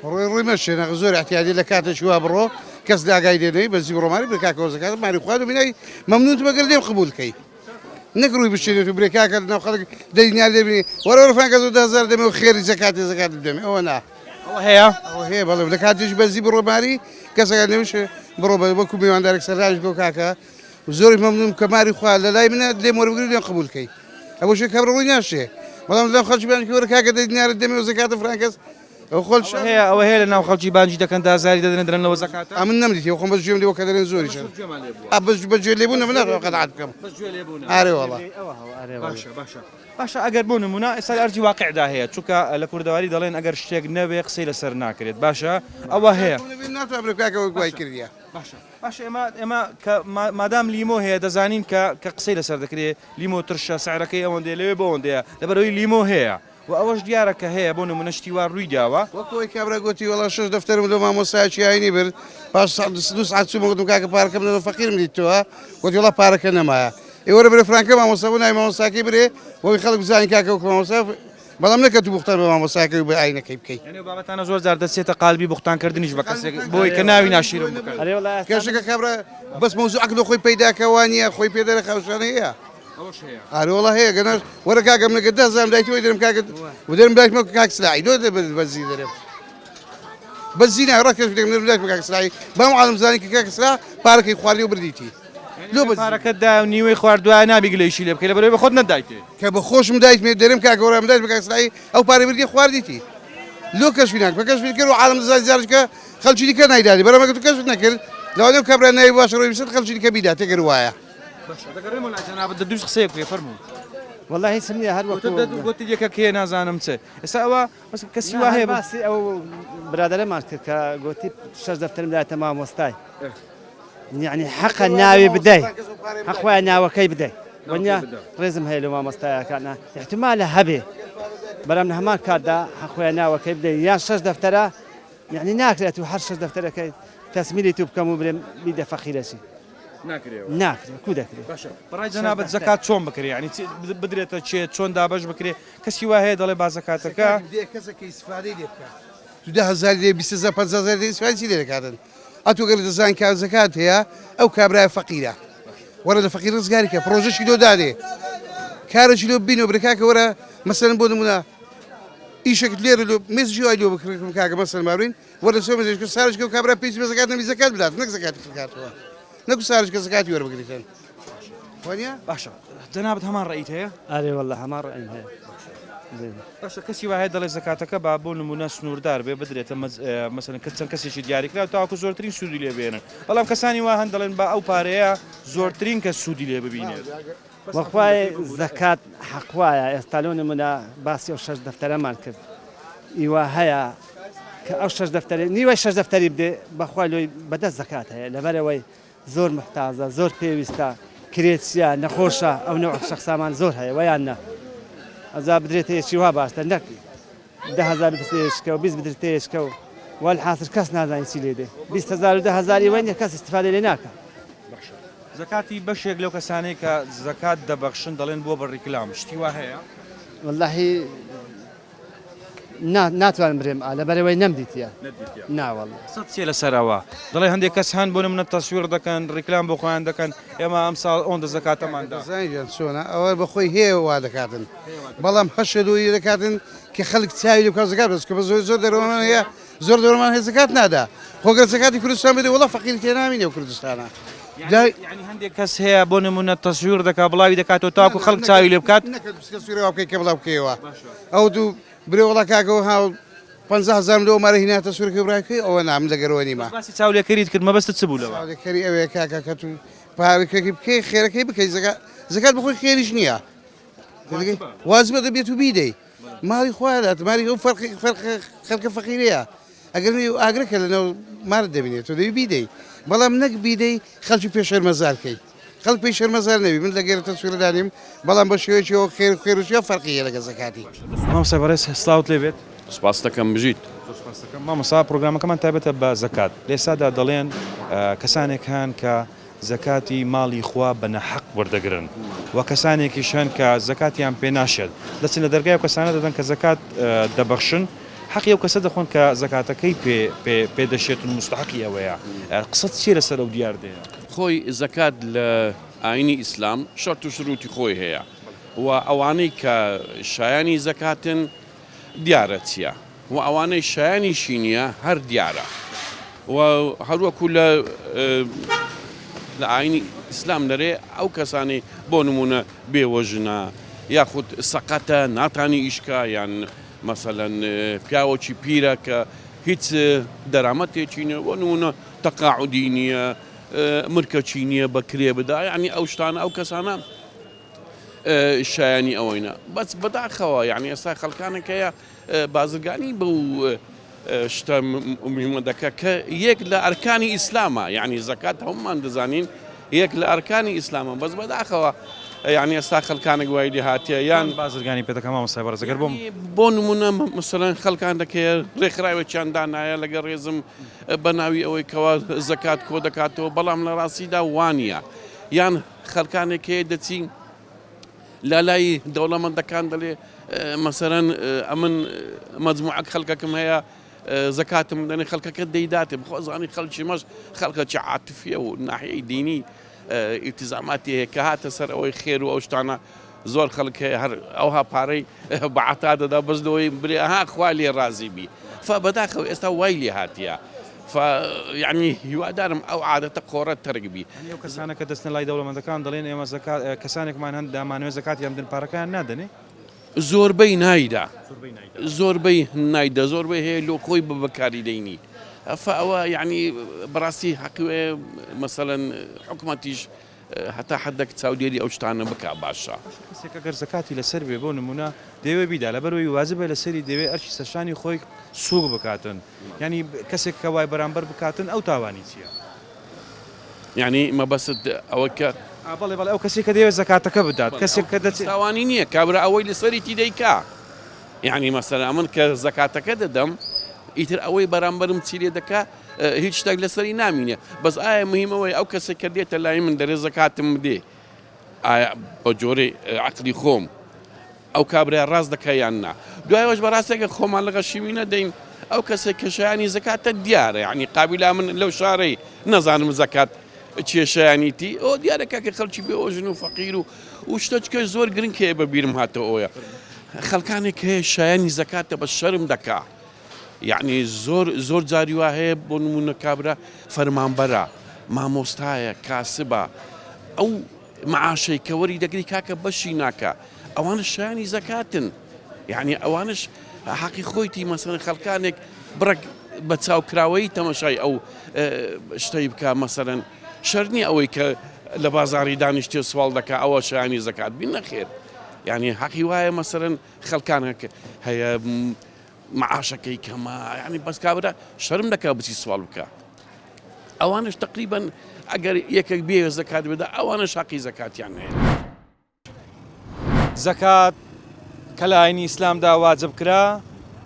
ڕووی مەشێنە زۆر احتیاجی لە کاتە وا بڕۆ کەس داگای دێنەی بەزی بڕۆماری بکاکەەوە زکات ماری خوارد و بینایی مەمنوت بەگەر لێم قبولکەی نەک ڕووی بشێنێت و برێکاکە ناو خەڵک دەینیا لێبینی وەرەوەفانکە 2000 دەمێ و خێری زکاتی زکات بدەمێ ئەوە نا ئەوە هەیە ئەوە هەیە بەڵێ لە کاتێش بەزی بڕۆماری کەسەکە نەوش بڕۆ وەکو میواندارێک سەرراژ بۆ کاکە زۆری مەمنون کە ماری خوا لە لای منە لێم وەربگری لێم قبولکەی ئەوە شێ کەبڕ ڕووی ناشێ بەڵام لەم خەڵکی بانکەوەرە کاکە دەینیارە دەمێ و زکاتە فرانکەس ئەوە هەیە لە ناو خەڵکی بانجی دەکەن دازاری دەدەنەوە زەکاتە ئەمن نەمدیتی خۆم بەس گوێم لێەوە کە دەرێن زۆری بەگوێ لێبوون منە قەنەعات بکەم ئارێ وەڵا باشە ئەگەر بۆ نمونە ئێستا ئەرجی واقعدا هەیە چونکە لە کوردەواری دەڵێن ئەگەر شتێک نەبێ قسەی لەسەر ناکرێت باشە ئەوە هەیە باشە ئێمە مادام لیمۆ هەیە دەزانین کە قسەی لەسەر دەکرێت لیمۆ ترشە سعرەکەی ئەوەندێ لەوێ بەوەندەیە لەبەرەوەی لیمۆ هەیە و ئەوەش دیارە کە هەیە بۆ نمونە شتی وا ڕووی داوە وەکەوەی کابرا گوتی وەڵا 6 دەفتەرم لە مامۆسایکی ئاینی برد پاش 2 ساعت چوومە گوتم کاکە پارەکەم لەوە فەقیرم دیتەوە گوتی وەڵا پارەکە نەمایە ئێوەرە برێ فرانکە مامۆستا بوو ناوی مامۆستاکەی برێ بۆی خەڵک بزانین کاکە وەکو مامۆستا بەڵام نەکەت بوختان بە مامۆستاکەی و بە ئاینەکەی بکەیت بابەتانە زۆر جار دەچێتە قالبی بوختانکردنیش بە کەسێک بۆی کە ناوی ناشیرم کەشەکە کابرا بەس مەوزوعەک لە خۆی پەیداکەوانیە خۆی پێدەرە خەوشانە هەیە ئارۆڵە هەیە گەناش وەرە کاکەم لەگە 10 دایتەوەی دەرم کاکە و دەرم دایمە کاکسلایی دۆ بەزی دەرێم بەزی ناڕەکەش دەرم دایمە کاکسلایی بەم عالم زانی کە کاکسلا پارەکەی خواردی و بردیتی پارەکەتدا و نیوەی خواردووە نابیگلەیشی لێ بکەی لە بەرەوەی بە خۆت نەدایتێ کە بە خۆشم دایتمێ دەرم کاکەوەرم دایت بە کاکسلایی ئەو پارەی بردی خواردیتی لۆ کەشفیناک بە کەشفین کرد و عالم زانی زارشکە خەڵکی دیکە نایدادی بەرەمەکە تو کەشف نەکرد لەوانەیە کابرا ناوی باش ڕۆی بسەد خەڵکی دیکە بیدا تێگەر وایە دووش قسەیەک پێ فەرموو والله سمني هر وقت گوتی دیکە کێ نازانم چێ ئێستا ئەوە کەسی وا هەیە باسی ئەو برادرەمان کرد کە گوتی 6 دەفتەرم دایتە مامۆستای یعنی حەقە ناوی بدەی حەقوای ناوەکەی بدەی وەنیا ڕێزم هەیە لە مامۆستایەکانە احتمالە هەبێ بەڵام لە هەمان کاتدا حەقوای ناوەکەی بدەی یان 6 دەفتەرە یعنی ناکرێت و هەر 6 دەفتەرەکەی تەسمیلی تو بکەم و برێم بیدە فەقیرەسی ناکرێت کو دەکرێت بەڕای جەنابەت زەکات چۆن بکرێ ینی بدرێتە چێت چۆن دابش بکرێ کەسی وا هەیە دەڵێ با زەکاتەکە کەسەکە ئیسفادەی لێ بکات تو 10,000 لێ 20,000 لێ ئیسفادی لێ دەکاتن ئەتۆ گەر دەزانین کە زەکات هەیە ئەو کابرای فەقیرە وەرە لە فەقیر ڕزگاری کە پرۆژەشی لۆ دادێ کارێکی لۆ بینەوە برێکاکە وەرە مەسەلەن بۆ نمونە ئیشێک لێرە مێزی وای لۆ بکرێتم کاکە مەسەلەن باڕین وەرە سۆ مێزێشکە سارشکە و کابرا پێیچ بە زەکات نەبی زەکات بدات نەک زەکاتی فکاتەوە نەکو سارشکە زەکاتی وەربگریتن وانە باشە جەنابەت هەمان ڕێیت هەیە ئارێ والله هەمان ڕێیم هەیە باشە کەسی وایە دەڵێ زەکاتەکە با بۆ نمونە سنووردار بێ بدرێتە مەسەلەن کە چەند کەسێکی دیاریکرا تاواکو زۆرترین سوودی لێ بێنن بەڵام کەسانی وا هەن دەڵێن با ئەو پارەیە زۆرترین کە سوودی لێ ببینێت وەخوای زەکات حەقوایە ئێستا لۆ نمونە باسی ئەو 6 دەفتەرەمان کرد ئیوا هەیە کە ئەو 6 دەفتەری نیوەی 6 دەفتەری بدێ بەخوای لۆی بەدەست زەکات هەیە لەبەرەوەی زۆر محتازە زۆر پێویستە کرێتسیە نەخۆشە ئەو نەوە شەخسامان زۆر هەیە ویان نە ئەزا بدرێتە یەکی وا باشتە نەک 10,000 بدرێتشکە و 20 بدرێتشکە و والحاصل کەس نازانین چی لێ دێ 20,000 و 10,000 وەنیە کەس استفادە لێ ناکە زەکاتی بەشێک لەو کەسانەی کە زەکات دەبەخشن دەڵێن بۆ بەڕیکلام شتی وا هەیە واللهی ناتوانم برێم لەبەرەوەی نەمدیتە ناوەڵ سەد چێ لەسەرەوە دەڵێ هەندێک کەس هەن بۆ نمونە تەسویر دەکەن ڕیکلام بۆ خۆیان دەکەن ئێمە ئەم ساڵ ئەوەندە زەکاتەماندا زانیان چۆنە ئەوە بەخۆی هەیە وا دەکاتن بەڵام هەشەدۆی دەکاتن کە خەڵک چاوی لە بکات زەکات بەس کە بە زۆر دەرەوەمان هەیە زۆر دەوەمان هەیە زەکات نادا خۆگەر زەکاتی کوردستان بدە وەڵا فەقیر تێ نامینێ و کوردستانە یعنی هەندێک کەس هەیە بۆ نمونە تەسویر دەکات بڵاوی دەکاتەوە تاکو خەڵک چاوی لێ بکات سوورەوە بکەی کە بڵاو بکەیەوە ئەو دوو برێ وڵا کاکەەوە هاو 50,000 لەوە مارە هیناتە سوورەکەی بڕاکەی ئەوە نام لەگەرەوە نیمە باسی چاولێکەریت کرد مەبەستت چ بوو لەوە چاولێکەری ئەوەیە کاکە تو پارەکەی بکەی خێرەکەی بکەی زەکات بخۆی خێریش نییە وازبە دەبێت و بیدەی ماڵی خوارات ماری ئەو خەڵکە فەقیرەیە ئەگەر ئاگرەکە لەنەوە مارە دەبینێت و دەوی بیدەی بەڵام نەک بیدەی خەڵکی پێشەر مەزارکەی خەڵک پێی شەرمەزار نەبی من لەگەێرە سوورەدانیم بەڵام بە شێوەیەکەوە خێرشیە فەرقیە لەگە زەکاتی مامۆستا بەڕێز سلااوت لێبێت سپاس دەکەم بژیت مامۆستا پرۆگرامەکەمان تایبەتە بە زەکات لێسادا دەڵێن کەسانێک هەن کە زەکاتی ماڵی خوا بە نەحەق وەردەگرن و کەسانێکی شەن کە زەکاتیان پێ ناشێت دەچن لە دەرگای و کەسانە دەدەن کە زەکات دەبەخشن حەقی ئەو کەسە دەخۆن کە زەکاتەکەی پێ دەشێت و مستحقی ئەوەیە قسەت چیە لەسەر ئەو دیاردەیە خۆی زەکات لە ئاینی ئیسلام شەرت و شروتی خۆی هەیە و ئەوانەی کە شایانی زەکاتن دیارە چییە و ئەوانەی شایانیشی نییە هەر دیارە و هەروەکو لە ئاینی ئیسلام دەرێ ئەو کەسانی بۆ نمونە بێوەژنە یاخود سەقەتە ناتانی ئیشکا یان مەسەلەن پیاوەکی پیرە کە هیچ دەرامەتێکی نیە بۆ نمونە تەقاعودی نییە مرکەچی نییە بەکرێ بدا یعنی ئەو شتانە ئەو کەسانە شایانی ئەوەینە بەس بەداخەوە یعنی ئێستا خەڵکانێک هەیە بازرگانی بەو شتە مهمە دەکە کە یەک لە ئەرکانی ئیسلامە یعنی زەکات هەمومان دەزانین یەک لە ئەرکانی ئیسلامە بەس بەداخەوە یعنی ئێستا خەڵکانێک وای لێ هاتیە یان بازرگانی پێ دەکەم مامۆستا بەڕێز ئەگەر بۆ نمونە مەسەڵەن خەڵکان دەکەیە ڕێکخراوێکیان دانایە لەگەڵ ڕێزم بە ناوی ئەوەی کەوا زەکات کۆ دەکاتەوە بەڵام لە ڕاستیدا وانە یان خەڵکانێک هەیە دەچین لا لای دەوڵەمەندەکان دەڵێ مەسەرەن ئەمن مەجموعەک خەڵکەکەم هەیە زەکاتم دەنێ خەڵکەکە دەیداتێ بخۆزانی خەڵکی مەش خەڵکەکی عاتفیە و ناحیەی دینی ئیلتیزاماتی هەیە کە هاتە سەر ئەوەی خێر و ئەو شتانە زۆر خەڵک هەیە هەر ئەوها پارەی بەعتا دەدا بەزدەوەی برێ ئەها خوا لێ ڕازی بی فبەداخەوە ئێستا وای لێ هاتیە یعنی هیوادارم ئەو عادەتە قۆڕەت تەرگبی ئەو کەسانە کە دەستنە لای دەوڵەمەندەکان دەڵێن ئێمە کەسانێکمان هەن دامانوێت زەکاتیان بدەن پارەکەیان نادەنێ زۆربەی نایدا زۆربەی نایدا زۆربەی هەیە لۆ خۆی بە بەکاری دەینی فەوە یعنی بەڕاستی حەقیوێ مەسەلەن حکومەتیش هەتا حدەك چاودێری ئەو شتانە بکە باشە کەسێک ئەگەر زەکاتی لەسەر بێ بۆ نمونە دەوێ بیدا لەبەرەوەی واجبە لەسەری دەوێ ئەرچی سەرشانی خۆی سووق بکاتن ینی کەسێک کە وای بەرامبەر بکاتن ئەو تاوانی چییە یعنی مەبەست ئەوە کە بەڵێ بەڵێ ئەو کەسێک کە دەوێت زەکاتەکە بدات کەسێک کە دەچێت تاوانی نییە کابرا ئەوەی لەسەری تی دەیکا یعنی مەسەلا من کە زەکاتەکە دەدەم ئیتر ئەوەی بەرامبەرم چیرێ دەکا هیچ شتێک لەسەری نامینێ بەس ئایا مهمەوەی ئەو کەسێک کە دێتە لای من دەرێ زەکاتم بدێ ئایا بە جۆرەی عەقلی خۆم ئەو کابرای ڕاست دەکە یان نا دوایەوەش بەڕاستێکە خۆمان لە غەشیمی نەدەین ئەو کەسێک کە شایانی زەکاتە دیارە یعنی قابلا من لەو شارەی نەزانم زەکات کێشایانیتی ئەو دیارەکە کە خەڵکی بێوەژن و فەقیر و شتێکە زۆر گرنگ هەیە بە بیرم هاتەوە ئەوە خەڵکانێک هەیە شایانی زەکاتە بە شەرم دەکا یعنی زۆر جاری وا هەیە بۆ نمونە کابرا فەرمانبەرە مامۆستایە کاسبە ئەو معاشەی کە وەری دەگری کاکە بەشی ناکە ئەوانش شایانی زەکاتن یعنی ئەوانش حەقی خۆیتی مەسەڵەن خەڵکانێک بڕێک بە چاوکراوەی تەمەشای ئەو شتەی بکە مەسەڵەن شەرنی ئەوەی کە لە بازاری دانیشتێ سوال دەکا ئەوە شایانی زەکات بین نەخێر یعنی حەقی وایە مەسەڵەن خەڵکانێک هەیە معاشەکەی کەمە ینی بەس کابرا شەرم دەکا بچی سوال بکە ئەوانش تقریبان ئەگەر یەکێک بێ زەکات بدا ئەوانش حەقی زەکاتیان هەیە زەکات کە لە ئاینی ئیسلامدا واجب کرا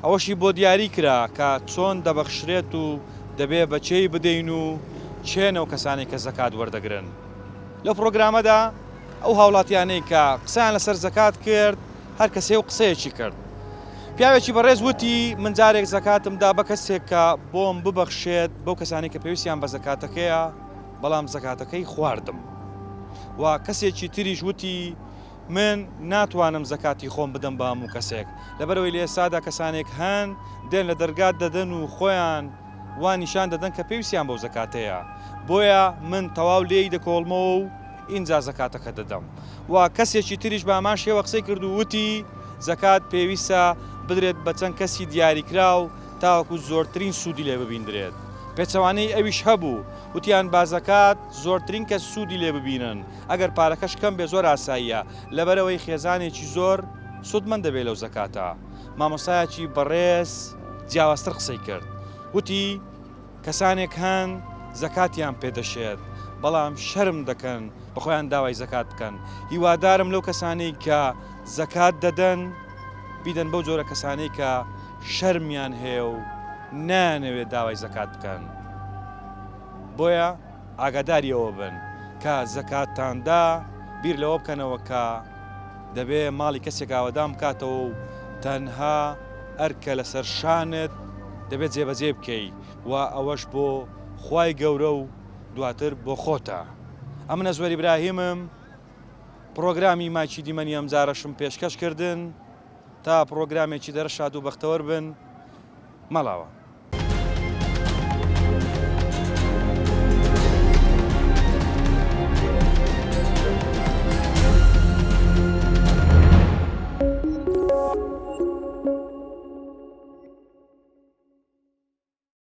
ئەوەشی بۆ دیاری کرا کە چۆن دەبەخشرێت و دەبێ بەچێی بدەین و چێنەوە کەسانی کە زەکات وەردەگرن لەو پرۆگرامەدا ئەو هاوڵاتیانەی کە قسەیان لەسەر زەکات کرد هەر کەسێ و قسەیەکی کرد پیاوێکی بەڕێز وتی من جارێک زەکاتمدا بە کەسێک کە بۆم ببەخشێت بەو کەسانی کە پێویستیان بە زەکاتەکەیە بەڵام زەکاتەکەی خواردم و کەسێکی تریش وتی من ناتوانم زەکاتی خۆم بدەم بە هەموو کەسێک لەبەرەوەی لە ئێستادا کەسانێک هەن دێن لە دەرگات دەدەن و خۆیان وان نیشان دەدەن کە پێویستیان بەو زەکاتەیە بۆیە من تەواو لێی دەکۆڵمەوە و ئینجا زەکاتەکە دەدەم و کەسێکی تریش بە ئامان شێوە قسەی کرد و وتی زەکات پێویستە بدرێت بە چەند کەسی دیاریکرا و تاوەکو زۆرترین سوودی لێ ببیندرێت پێچەوانەی ئەویش هەبوو وتیان با زەکات زۆرترین کەس سوودی لێ ببینن ئەگەر پارەکەش کەم بێ زۆر ئاساییە لەبەرەوەی خێزانێکی زۆر سوودمەند دەبێت لەو زەکاتە مامۆستایەکی بەڕێز جیاوازتر قسەی کرد وتی کەسانێک هەن زەکاتیان پێدەشێت بەڵام شەرم دەکەن بەخۆیان داوای زەکات بکەن. هیوادارم لەو کەسانەی کە زەکات دەدەن بیدەن بەو جۆرە کەسانەی کە شەرمیان هەیە و نانەوێت داوای زەکات بکەن. بۆیە ئاگاداریەوە بن کە زەکاتتاندا بیر لەوە بکەنەوە کە دەبێ ماڵی کەسێک ئاوەدام بکاتەوە و تەنها ئەرکە لەسەر شانت دەبێت جێبەجێ بکەی و ئەوەش بۆ خوای گەورە و دواتر بۆ خۆتە. ئەمنە زۆر ئیبراهیمم پرۆگرامی ماچی دیمەنی ئەم جارەشم پێشکەش کردن تا پرۆگرامێکی دەرەشاد و بەختەوەر بن مەڵاوە.